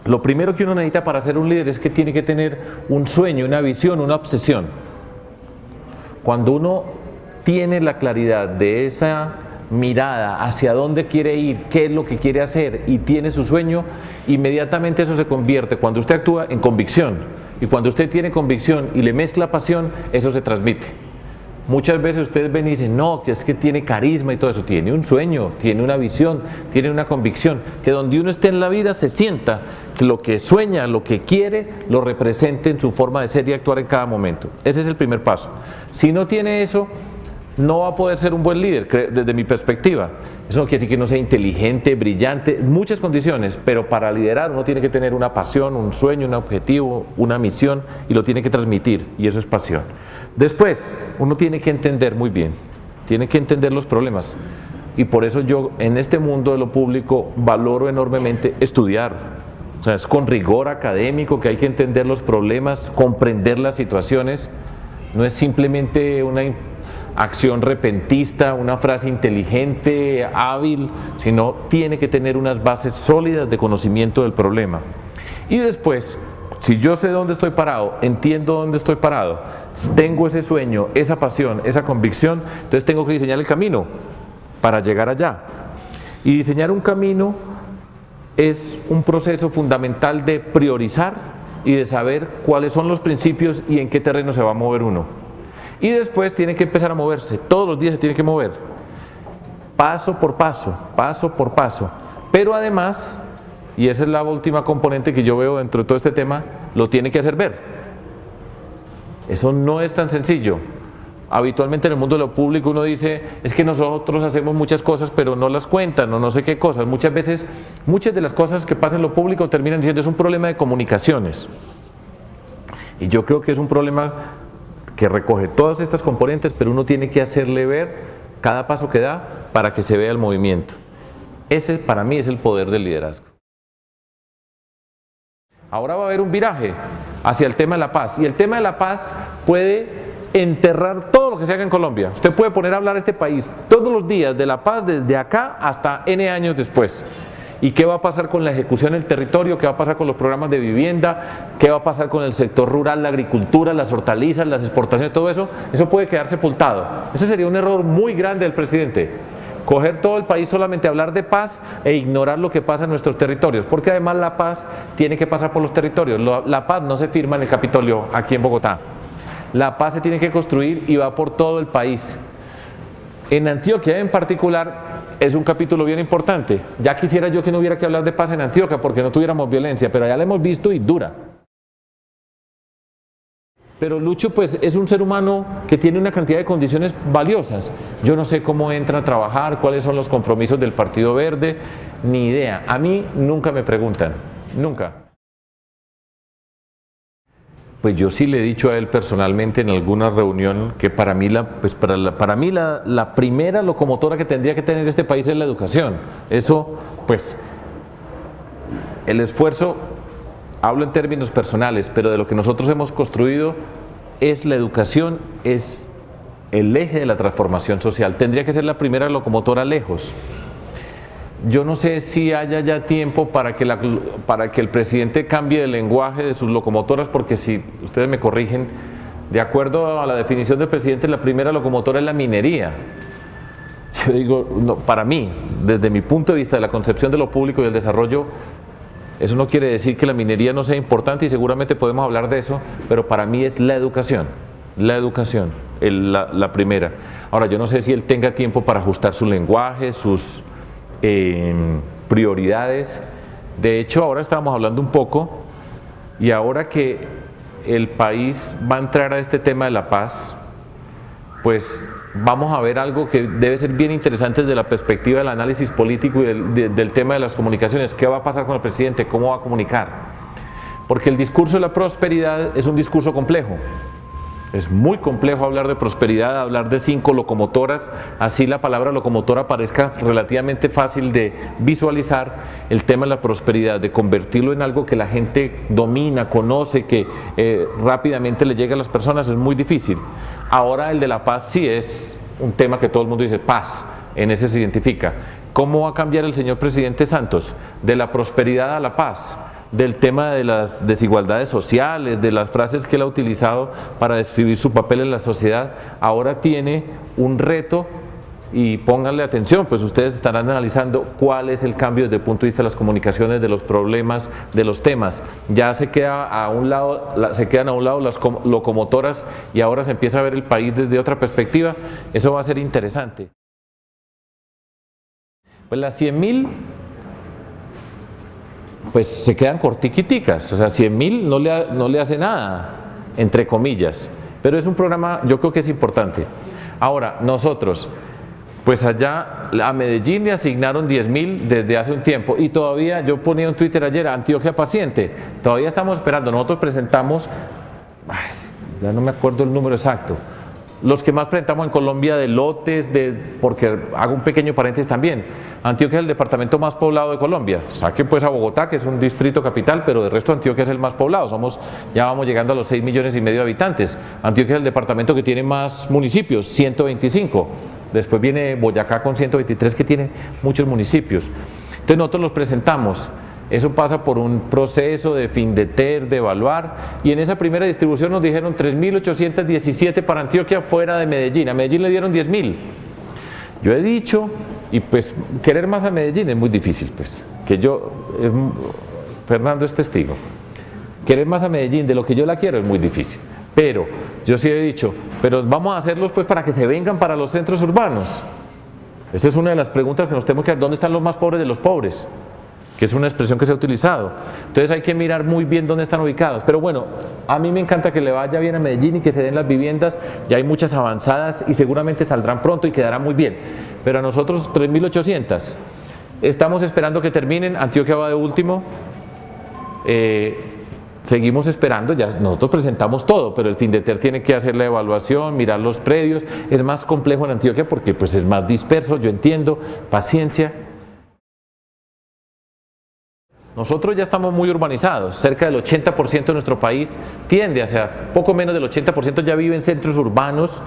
Lo primero que uno necesita para ser un líder es que tiene que tener un sueño, una visión, una obsesión. Cuando uno tiene la claridad de esa mirada hacia dónde quiere ir, qué es lo que quiere hacer y tiene su sueño, inmediatamente eso se convierte, cuando usted actúa, en convicción. Y cuando usted tiene convicción y le mezcla pasión, eso se transmite. Muchas veces ustedes ven y dicen, no, que es que tiene carisma y todo eso. Tiene un sueño, tiene una visión, tiene una convicción, que donde uno esté en la vida se sienta que lo que sueña, lo que quiere, lo represente en su forma de ser y actuar en cada momento. Ese es el primer paso. Si no tiene eso, no va a poder ser un buen líder, desde mi perspectiva. Eso no quiere decir que no sea inteligente, brillante, muchas condiciones, pero para liderar uno tiene que tener una pasión, un sueño, un objetivo, una misión, y lo tiene que transmitir, y eso es pasión. Después, uno tiene que entender muy bien, tiene que entender los problemas, y por eso yo en este mundo de lo público valoro enormemente estudiar. O sea, es con rigor académico que hay que entender los problemas, comprender las situaciones, no es simplemente una acción repentista, una frase inteligente, hábil, sino tiene que tener unas bases sólidas de conocimiento del problema. Y después, si yo sé dónde estoy parado, entiendo dónde estoy parado, tengo ese sueño, esa pasión, esa convicción, entonces tengo que diseñar el camino para llegar allá. Y diseñar un camino es un proceso fundamental de priorizar y de saber cuáles son los principios y en qué terreno se va a mover uno. Y después tiene que empezar a moverse, todos los días se tiene que mover, paso por paso, paso por paso. Pero además, y esa es la última componente que yo veo dentro de todo este tema, lo tiene que hacer ver. Eso no es tan sencillo. Habitualmente en el mundo de lo público uno dice, es que nosotros hacemos muchas cosas pero no las cuentan o no sé qué cosas. Muchas veces, muchas de las cosas que pasan en lo público terminan diciendo es un problema de comunicaciones. Y yo creo que es un problema que recoge todas estas componentes, pero uno tiene que hacerle ver cada paso que da para que se vea el movimiento. Ese para mí es el poder del liderazgo. Ahora va a haber un viraje hacia el tema de la paz, y el tema de la paz puede enterrar todo lo que se haga en Colombia. Usted puede poner a hablar a este país todos los días de la paz desde acá hasta N años después. ¿Y qué va a pasar con la ejecución del territorio? ¿Qué va a pasar con los programas de vivienda? ¿Qué va a pasar con el sector rural, la agricultura, las hortalizas, las exportaciones, todo eso? Eso puede quedar sepultado. Ese sería un error muy grande del presidente. Coger todo el país solamente a hablar de paz e ignorar lo que pasa en nuestros territorios. Porque además la paz tiene que pasar por los territorios. La paz no se firma en el Capitolio aquí en Bogotá. La paz se tiene que construir y va por todo el país. En Antioquia en particular es un capítulo bien importante. Ya quisiera yo que no hubiera que hablar de paz en Antioquia porque no tuviéramos violencia, pero allá la hemos visto y dura. Pero Lucho pues es un ser humano que tiene una cantidad de condiciones valiosas. Yo no sé cómo entra a trabajar, cuáles son los compromisos del Partido Verde, ni idea. A mí nunca me preguntan, nunca. Pues yo sí le he dicho a él personalmente en alguna reunión que para mí la primera locomotora que tendría que tener este país es la educación. Eso, pues, el esfuerzo, hablo en términos personales, pero de lo que nosotros hemos construido es la educación, es el eje de la transformación social. Tendría que ser la primera locomotora lejos. Yo no sé si haya ya tiempo para que el presidente cambie el lenguaje de sus locomotoras, porque si ustedes me corrigen, de acuerdo a la definición del presidente, la primera locomotora es la minería. Yo digo, no, para mí, desde mi punto de vista de la concepción de lo público y el desarrollo, eso no quiere decir que la minería no sea importante y seguramente podemos hablar de eso, pero para mí es la educación, la primera. Ahora, yo no sé si él tenga tiempo para ajustar su lenguaje, sus prioridades. De hecho, ahora estábamos hablando un poco, y ahora que el país va a entrar a este tema de la paz, pues vamos a ver algo que debe ser bien interesante desde la perspectiva del análisis político y del tema de las comunicaciones. ¿Qué va a pasar con el presidente? ¿Cómo va a comunicar? Porque el discurso de la prosperidad es un discurso complejo. Es muy complejo hablar de prosperidad, hablar de 5 locomotoras, así la palabra locomotora parezca relativamente fácil de visualizar. El tema de la prosperidad, de convertirlo en algo que la gente domina, conoce, que rápidamente le llega a las personas, es muy difícil. Ahora el de la paz sí es un tema que todo el mundo dice, paz, en ese se identifica. ¿Cómo va a cambiar el señor presidente Santos de la prosperidad a la paz? del tema de las desigualdades sociales, de las frases que él ha utilizado para describir su papel en la sociedad, ahora tiene un reto. Y pónganle atención, pues ustedes estarán analizando cuál es el cambio desde el punto de vista de las comunicaciones, de los problemas, de los temas. Ya se queda a un lado, se quedan a un lado las locomotoras y ahora se empieza a ver el país desde otra perspectiva. Eso va a ser interesante. Pues las 100.000, pues se quedan cortiquiticas, o sea, 100.000 no le hace nada, entre comillas, pero es un programa, yo creo que es importante. Ahora, nosotros, pues allá a Medellín le asignaron 10.000 desde hace un tiempo y todavía, yo ponía en Twitter ayer, Antioquia paciente, todavía estamos esperando. Nosotros presentamos, ya no me acuerdo el número exacto, los que más presentamos en Colombia de lotes, porque hago un pequeño paréntesis también, Antioquia es el departamento más poblado de Colombia, saque pues a Bogotá, que es un distrito capital, pero de resto Antioquia es el más poblado, ya vamos llegando a los 6,5 millones de habitantes. Antioquia es el departamento que tiene más municipios, 125, después viene Boyacá con 123, que tiene muchos municipios. Entonces nosotros los presentamos. Eso pasa por un proceso de FINDETER, de evaluar, y en esa primera distribución nos dijeron 3.817 para Antioquia fuera de Medellín. A Medellín le dieron 10.000. Yo he dicho, y pues querer más a Medellín es muy difícil, pues, Fernando es testigo, querer más a Medellín de lo que yo la quiero es muy difícil, pero yo sí he dicho, pero vamos a hacerlos pues para que se vengan para los centros urbanos. Esa es una de las preguntas que nos tenemos que hacer, ¿dónde están los más pobres de los pobres? Que es una expresión que se ha utilizado. Entonces hay que mirar muy bien dónde están ubicados. Pero bueno, a mí me encanta que le vaya bien a Medellín y que se den las viviendas. Ya hay muchas avanzadas y seguramente saldrán pronto y quedará muy bien. Pero a nosotros 3.800. Estamos esperando que terminen. Antioquia va de último. Seguimos esperando. Ya nosotros presentamos todo, pero el FINDETER tiene que hacer la evaluación, mirar los predios. Es más complejo en Antioquia porque pues es más disperso, yo entiendo. Paciencia. Nosotros ya estamos muy urbanizados, cerca del 80% de nuestro país tiende hacia, poco menos del 80% ya vive en centros urbanos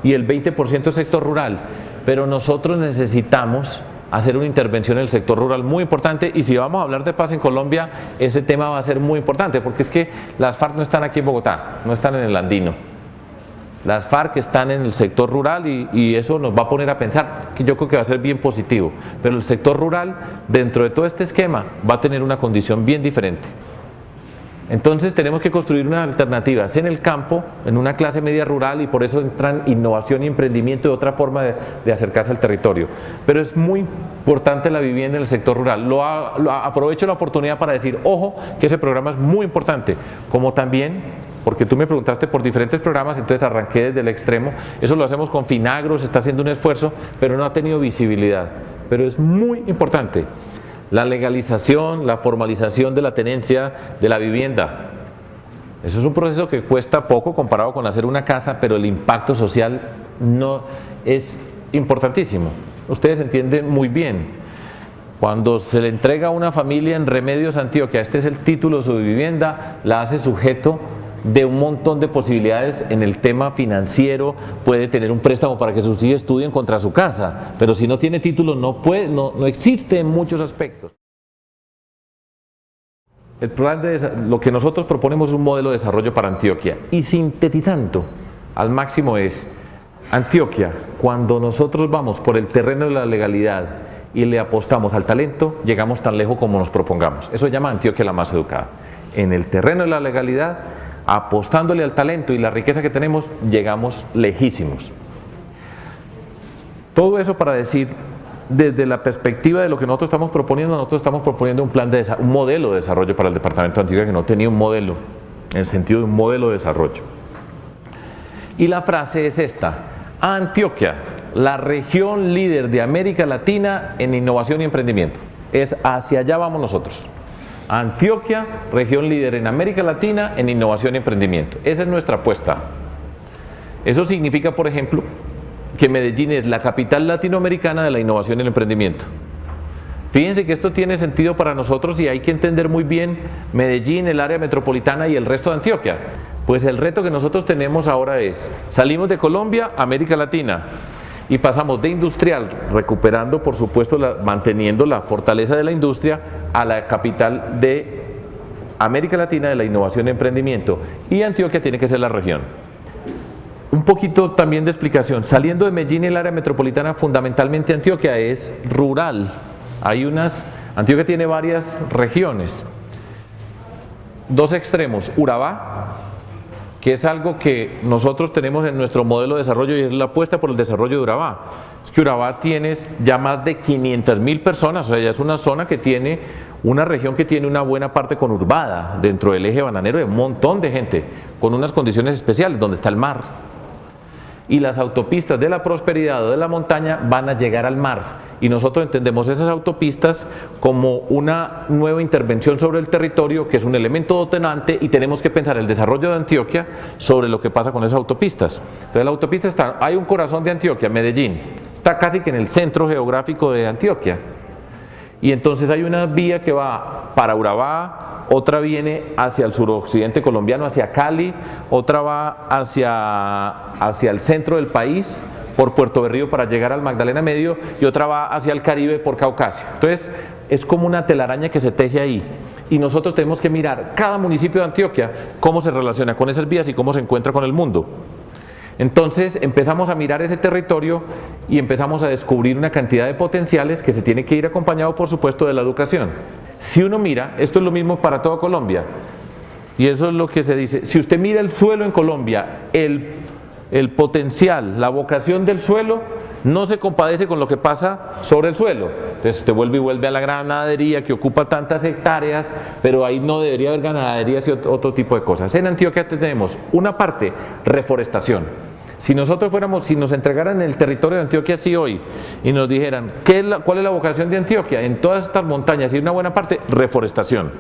y el 20% es sector rural, pero nosotros necesitamos hacer una intervención en el sector rural muy importante y si vamos a hablar de paz en Colombia, ese tema va a ser muy importante porque es que las FARC no están aquí en Bogotá, no están en el Andino. Las FARC están en el sector rural y eso nos va a poner a pensar, que yo creo que va a ser bien positivo, pero el sector rural dentro de todo este esquema va a tener una condición bien diferente. Entonces tenemos que construir unas alternativas en el campo, en una clase media rural y por eso entran innovación y emprendimiento y otra forma de acercarse al territorio. Pero es muy importante la vivienda en el sector rural. Aprovecho la oportunidad para decir, ojo, que ese programa es muy importante, como también, porque tú me preguntaste por diferentes programas, entonces arranqué desde el extremo, eso lo hacemos con Finagro, se está haciendo un esfuerzo, pero no ha tenido visibilidad. Pero es muy importante. La legalización, la formalización de la tenencia de la vivienda. Eso es un proceso que cuesta poco comparado con hacer una casa, pero el impacto social no es importantísimo. Ustedes entienden muy bien. Cuando se le entrega a una familia en Remedios Antioquia, este es el título de su vivienda, la hace sujeto de un montón de posibilidades en el tema financiero, puede tener un préstamo para que sus hijos estudien contra su casa, pero si no tiene título no existe en muchos aspectos. El plan lo que nosotros proponemos es un modelo de desarrollo para Antioquia y sintetizando al máximo es Antioquia, cuando nosotros vamos por el terreno de la legalidad y le apostamos al talento, llegamos tan lejos como nos propongamos. Eso se llama Antioquia la más educada. En el terreno de la legalidad, apostándole al talento y la riqueza que tenemos, llegamos lejísimos. Todo eso para decir, desde la perspectiva de lo que nosotros estamos proponiendo un modelo de desarrollo para el departamento de Antioquia que no tenía un modelo, en el sentido de un modelo de desarrollo. Y la frase es esta: Antioquia, la región líder de América Latina en innovación y emprendimiento. Es hacia allá vamos nosotros. Antioquia, región líder en América Latina en innovación y emprendimiento. Esa es nuestra apuesta. Eso significa, por ejemplo, que Medellín es la capital latinoamericana de la innovación y el emprendimiento. Fíjense que esto tiene sentido para nosotros y hay que entender muy bien Medellín, el área metropolitana y el resto de Antioquia. Pues el reto que nosotros tenemos ahora es, salimos de Colombia a América Latina y pasamos de industrial, recuperando por supuesto, manteniendo la fortaleza de la industria, a la capital de América Latina de la innovación y emprendimiento, y Antioquia tiene que ser la región. Un poquito también de explicación, saliendo de Medellín y el área metropolitana, fundamentalmente Antioquia es rural. Antioquia tiene varias regiones, dos extremos, Urabá, que es algo que nosotros tenemos en nuestro modelo de desarrollo y es la apuesta por el desarrollo de Urabá. Es que Urabá tiene ya más de 500.000 personas, o sea, ya es una zona que tiene, una región que tiene una buena parte conurbada dentro del eje bananero de un montón de gente, con unas condiciones especiales, donde está el mar. Y las autopistas de la prosperidad o de la montaña van a llegar al mar. Y nosotros entendemos esas autopistas como una nueva intervención sobre el territorio, que es un elemento detonante, y tenemos que pensar el desarrollo de Antioquia sobre lo que pasa con esas autopistas. Entonces la autopista hay un corazón de Antioquia, Medellín, está casi que en el centro geográfico de Antioquia. Y entonces hay una vía que va para Urabá, otra viene hacia el suroccidente colombiano, hacia Cali, otra va hacia el centro del país, por Puerto Berrío para llegar al Magdalena Medio, y otra va hacia el Caribe por Caucasia. Entonces es como una telaraña que se teje ahí, y nosotros tenemos que mirar cada municipio de Antioquia cómo se relaciona con esas vías y cómo se encuentra con el mundo. Entonces empezamos a mirar ese territorio y empezamos a descubrir una cantidad de potenciales que se tiene que ir acompañado, por supuesto, de la educación. Si uno mira, esto es lo mismo para toda Colombia, y eso es lo que se dice, si usted mira el suelo en Colombia, el potencial, la vocación del suelo no se compadece con lo que pasa sobre el suelo. Entonces usted vuelve a la ganadería que ocupa tantas hectáreas, pero ahí no debería haber ganaderías y otro tipo de cosas. En Antioquia tenemos una parte, reforestación. Si nos entregaran el territorio de Antioquia así hoy y nos dijeran cuál es la vocación de Antioquia en todas estas montañas, y una buena parte, reforestación,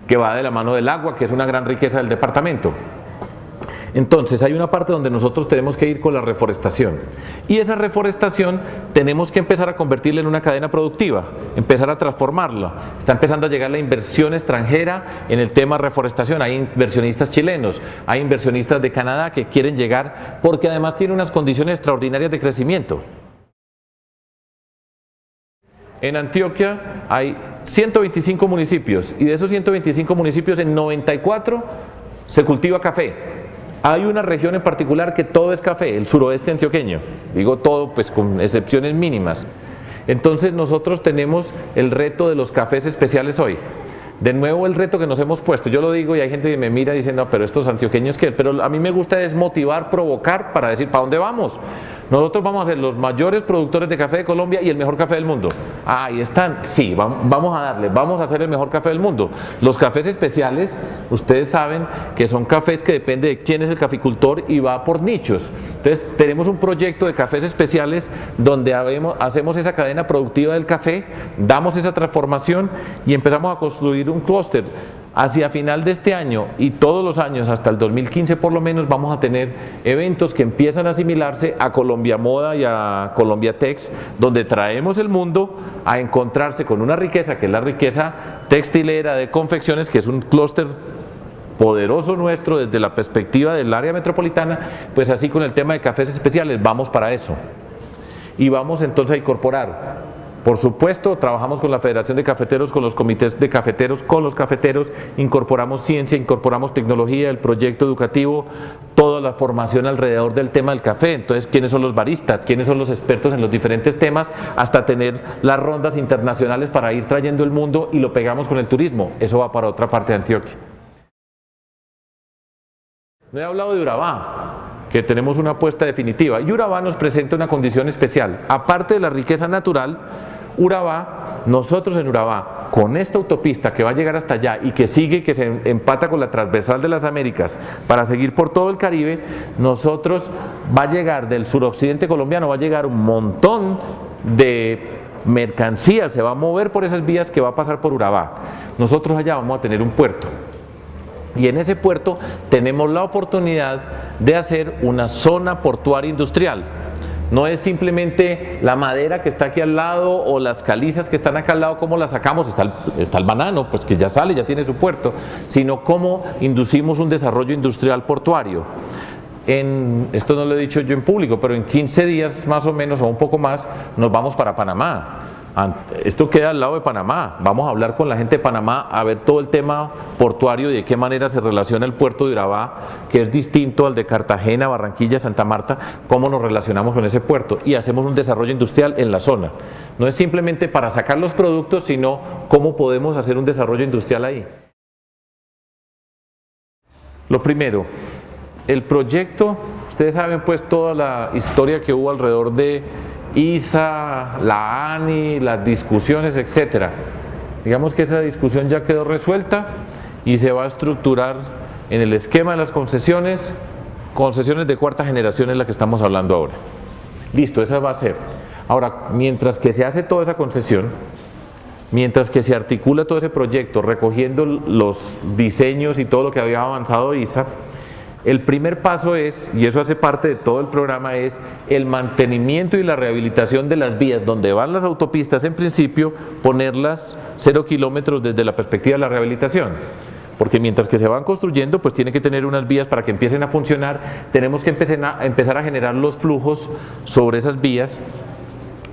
que va de la mano del agua, que es una gran riqueza del departamento. Entonces hay una parte donde nosotros tenemos que ir con la reforestación, y esa reforestación tenemos que empezar a convertirla en una cadena productiva, empezar a transformarla. Está empezando a llegar la inversión extranjera en el tema reforestación, hay inversionistas chilenos, hay inversionistas de Canadá que quieren llegar porque además tiene unas condiciones extraordinarias de crecimiento. En Antioquia hay 125 municipios, y de esos 125 municipios en 94 se cultiva café. Hay una región en particular que todo es café, el suroeste antioqueño, digo todo pues con excepciones mínimas. Entonces nosotros tenemos el reto de los cafés especiales hoy. De nuevo el reto que nos hemos puesto, yo lo digo y hay gente que me mira diciendo, pero estos antioqueños ¿qué? Pero a mí me gusta desmotivar, provocar para decir, ¿para dónde vamos? Nosotros vamos a ser los mayores productores de café de Colombia y el mejor café del mundo. Ah, ahí están, sí, vamos a darle, vamos a hacer el mejor café del mundo. Los cafés especiales, ustedes saben que son cafés que depende de quién es el caficultor y va por nichos. Entonces tenemos un proyecto de cafés especiales donde hacemos esa cadena productiva del café, damos esa transformación y empezamos a construir un clúster. Hacia final de este año y todos los años hasta el 2015 por lo menos vamos a tener eventos que empiezan a asimilarse a Colombia Moda y a Colombia Tex, donde traemos el mundo a encontrarse con una riqueza que es la riqueza textilera de confecciones, que es un clúster poderoso nuestro desde la perspectiva del área metropolitana. Pues así con el tema de cafés especiales vamos para eso, y vamos entonces a incorporar, por supuesto, trabajamos con la Federación de Cafeteros, con los comités de cafeteros, con los cafeteros, incorporamos ciencia, incorporamos tecnología, el proyecto educativo, toda la formación alrededor del tema del café. Entonces, ¿quiénes son los baristas? ¿Quiénes son los expertos en los diferentes temas? Hasta tener las rondas internacionales para ir trayendo el mundo, y lo pegamos con el turismo. Eso va para otra parte de Antioquia. No he hablado de Urabá, que tenemos una apuesta definitiva, y Urabá nos presenta una condición especial. Aparte de la riqueza natural, Urabá, nosotros en Urabá, con esta autopista que va a llegar hasta allá y que sigue, que se empata con la transversal de las Américas para seguir por todo el Caribe, nosotros va a llegar del suroccidente colombiano, va a llegar un montón de mercancía, se va a mover por esas vías que va a pasar por Urabá. Nosotros allá vamos a tener un puerto. Y en ese puerto tenemos la oportunidad de hacer una zona portuaria industrial. No es simplemente la madera que está aquí al lado o las calizas que están acá al lado, cómo las sacamos, está el banano, pues que ya sale, ya tiene su puerto, sino cómo inducimos un desarrollo industrial portuario. Esto no lo he dicho yo en público, pero en 15 días más o menos o un poco más nos vamos para Panamá. Esto queda al lado de Panamá. Vamos a hablar con la gente de Panamá a ver todo el tema portuario y de qué manera se relaciona el puerto de Urabá, que es distinto al de Cartagena, Barranquilla, Santa Marta, cómo nos relacionamos con ese puerto y hacemos un desarrollo industrial en la zona. No es simplemente para sacar los productos, sino cómo podemos hacer un desarrollo industrial ahí. Lo primero, el proyecto, ustedes saben pues toda la historia que hubo alrededor de ISA, la ANI, las discusiones, etcétera. Digamos que esa discusión ya quedó resuelta y se va a estructurar en el esquema de las concesiones de cuarta generación es la que estamos hablando ahora. Listo, esa va a ser. Ahora, mientras que se hace toda esa concesión, mientras que se articula todo ese proyecto recogiendo los diseños y todo lo que había avanzado ISA, el primer paso es, y eso hace parte de todo el programa, es el mantenimiento y la rehabilitación de las vías donde van las autopistas, en principio ponerlas 0 kilómetros desde la perspectiva de la rehabilitación, porque mientras que se van construyendo pues tiene que tener unas vías para que empiecen a funcionar, tenemos que empezar a generar los flujos sobre esas vías.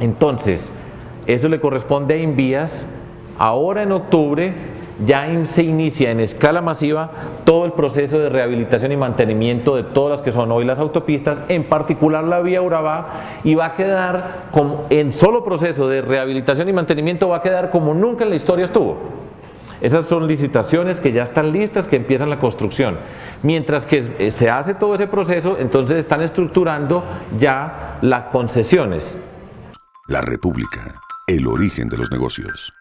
Entonces eso le corresponde a Invías. Ahora en octubre ya se inicia en escala masiva todo el proceso de rehabilitación y mantenimiento de todas las que son hoy las autopistas, en particular la vía Urabá, y va a quedar como en solo proceso de rehabilitación y mantenimiento, va a quedar como nunca en la historia estuvo. Esas son licitaciones que ya están listas, que empiezan la construcción. Mientras que se hace todo ese proceso, entonces están estructurando ya las concesiones. La República, el origen de los negocios.